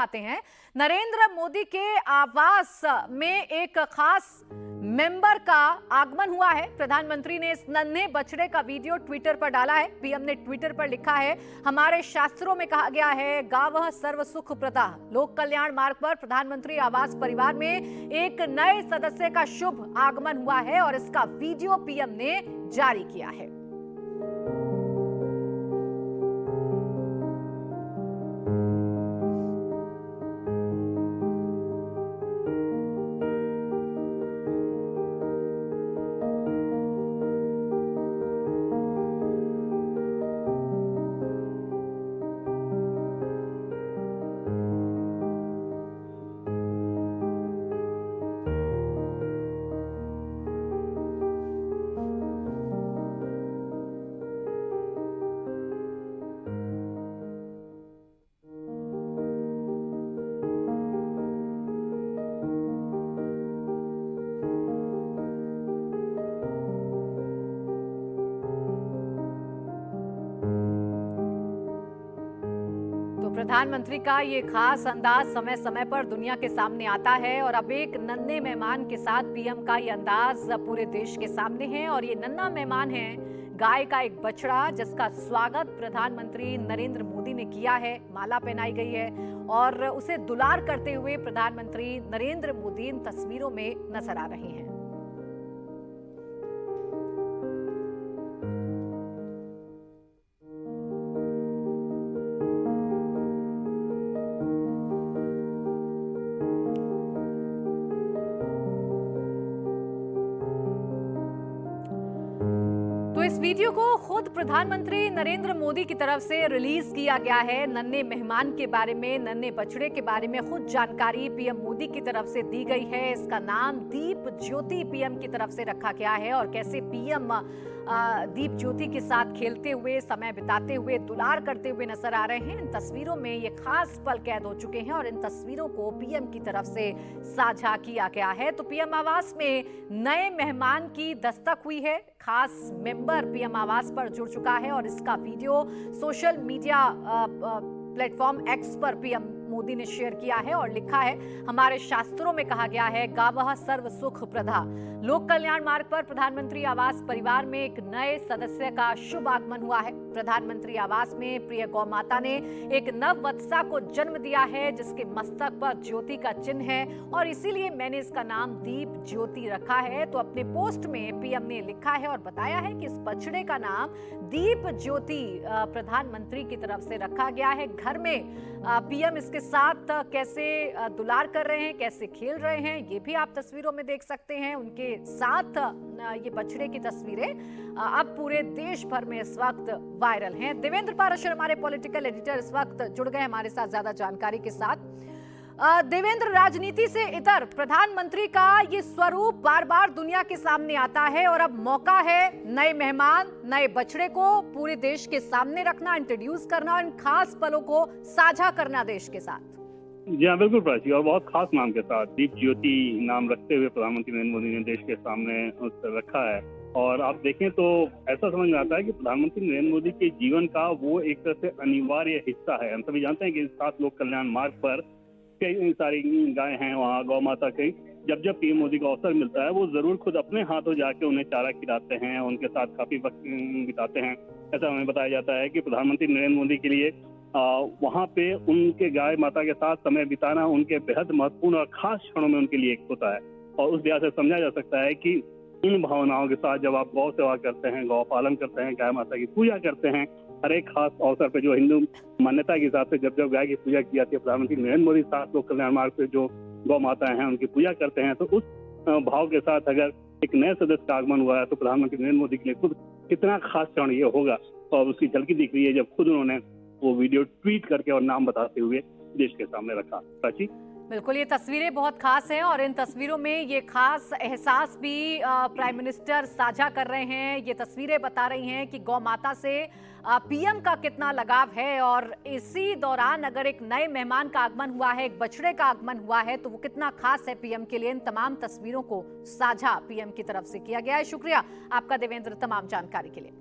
दिखाते हैं। नरेंद्र मोदी के आवास में एक खास मेंबर का आगमन हुआ है। प्रधानमंत्री ने इस नन्हे बछड़े का वीडियो ट्विटर पर डाला है। पीएम ने ट्विटर पर लिखा है, हमारे शास्त्रों में कहा गया है, गावः सर्व सुख प्रदाः। लोक कल्याण मार्ग पर प्रधानमंत्री आवास परिवार में एक नए सदस्य का शुभ आगमन हुआ है और इसका वीडियो पीएम ने जारी किया है। प्रधानमंत्री का ये खास अंदाज समय समय पर दुनिया के सामने आता है और अब एक नन्हे मेहमान के साथ पीएम का ये अंदाज पूरे देश के सामने है। और ये नन्हा मेहमान है गाय का एक बछड़ा, जिसका स्वागत प्रधानमंत्री नरेंद्र मोदी ने किया है। माला पहनाई गई है और उसे दुलार करते हुए प्रधानमंत्री नरेंद्र मोदी इन तस्वीरों में नजर आ रहे हैं। इस वीडियो को खुद प्रधानमंत्री नरेंद्र मोदी की तरफ से रिलीज किया गया है। नन्हे मेहमान के बारे में, नन्हे बछड़े के बारे में खुद जानकारी पीएम मोदी की तरफ से दी गई है। इसका नाम दीप ज्योति पीएम की तरफ से रखा गया है और कैसे पीएम दीप ज्योति के साथ खेलते हुए, समय बिताते हुए, दुलार करते हुए नजर आ रहे हैं। इन तस्वीरों में ये खास पल कैद हो चुके हैं और इन तस्वीरों को पीएम की तरफ से साझा किया गया है। तो पीएम आवास में नए मेहमान की दस्तक हुई है। खास मेंबर पीएम आवास पर जुड़ चुका है और इसका video social media platform x पर पीएम मोदी ने शेयर किया है और लिखा है, हमारे शास्त्रों में कहा गया है, गावः सर्व सुख प्रदाः। लोक कल्याण मार्ग पर प्रधानमंत्री आवास परिवार में एक नए सदस्य का शुभ आगमन हुआ है। प्रधानमंत्री आवास में प्रिय गौ माता ने एक नव वत्सा को जन्म दिया है, जिसके मस्तक पर ज्योति का चिन्ह है और इसीलिए मैंने इसका नाम दीप ज्योति रखा है। तो अपने पोस्ट में पीएम ने लिखा है और बताया है कि इस बछड़े का नाम दीप ज्योति प्रधानमंत्री की तरफ से रखा गया है। घर में पीएम इसके साथ कैसे दुलार कर रहे हैं, कैसे खेल रहे हैं, ये भी आप तस्वीरों में देख सकते हैं। उनके साथ ये बछड़े की तस्वीरें अब पूरे देश भर में इस वक्त वायरल हैं। देवेंद्र पाराशर हमारे पॉलिटिकल एडिटर इस वक्त जुड़ गए हमारे साथ ज्यादा जानकारी के साथ। देवेंद्र, राजनीति से इतर प्रधानमंत्री का ये स्वरूप बार बार दुनिया के सामने आता है और अब मौका है नए मेहमान, नए बछड़े को पूरे देश के सामने रखना, इंट्रोड्यूस करना, इन खास पलों को साझा करना देश के साथ। जी हाँ, बिल्कुल प्राची, और बहुत खास नाम के साथ दीप ज्योति नाम रखते हुए प्रधानमंत्री नरेंद्र मोदी ने देश के सामने रखा है। और आप देखें तो ऐसा समझ में आता है कि प्रधानमंत्री नरेंद्र मोदी के जीवन का वो एक तरह से अनिवार्य हिस्सा है। हम सभी जानते हैं कि सात लोक कल्याण मार्ग पर कई सारी गाय हैं, वहाँ गौ माता कई, जब पीएम मोदी को अवसर मिलता है वो जरूर खुद अपने हाथों जाके उन्हें चारा खिलाते हैं, उनके साथ काफी वक्त बिताते हैं। ऐसा हमें बताया जाता है कि प्रधानमंत्री नरेंद्र मोदी के लिए वहाँ पे उनके गाय माता के साथ समय बिताना उनके बेहद महत्वपूर्ण और खास क्षणों में उनके लिए एक होता है। और उस लिहाज से समझा जा सकता है कि इन भावनाओं के साथ जब आप गौ सेवा करते हैं, गौ पालन करते हैं, गाय माता की पूजा करते हैं, हर एक खास अवसर पे जो हिंदू मान्यता के हिसाब से जब गाय की पूजा की जाती है, प्रधानमंत्री नरेंद्र मोदी सात लोक कल्याण मार्ग पे जो गौ माताएं हैं उनकी पूजा करते हैं, तो उस भाव के साथ अगर एक नए सदस्य का आगमन हुआ है तो प्रधानमंत्री नरेंद्र मोदी के लिए खुद कितना खास क्षण ये होगा। और उसकी झलकी दिख रही है जब खुद उन्होंने वो वीडियो ट्वीट करके और नाम बताते हुए देश के सामने रखा। प्राची, बिल्कुल, ये तस्वीरें बहुत खास हैं और इन तस्वीरों में ये खास एहसास भी प्राइम मिनिस्टर साझा कर रहे हैं। ये तस्वीरें बता रही हैं कि गौ माता से पीएम का कितना लगाव है और इसी दौरान अगर एक नए मेहमान का आगमन हुआ है, एक बछड़े का आगमन हुआ है, तो वो कितना खास है पीएम के लिए। इन तमाम तस्वीरों को साझा पीएम की तरफ से किया गया है। शुक्रिया आपका देवेंद्र तमाम जानकारी के लिए।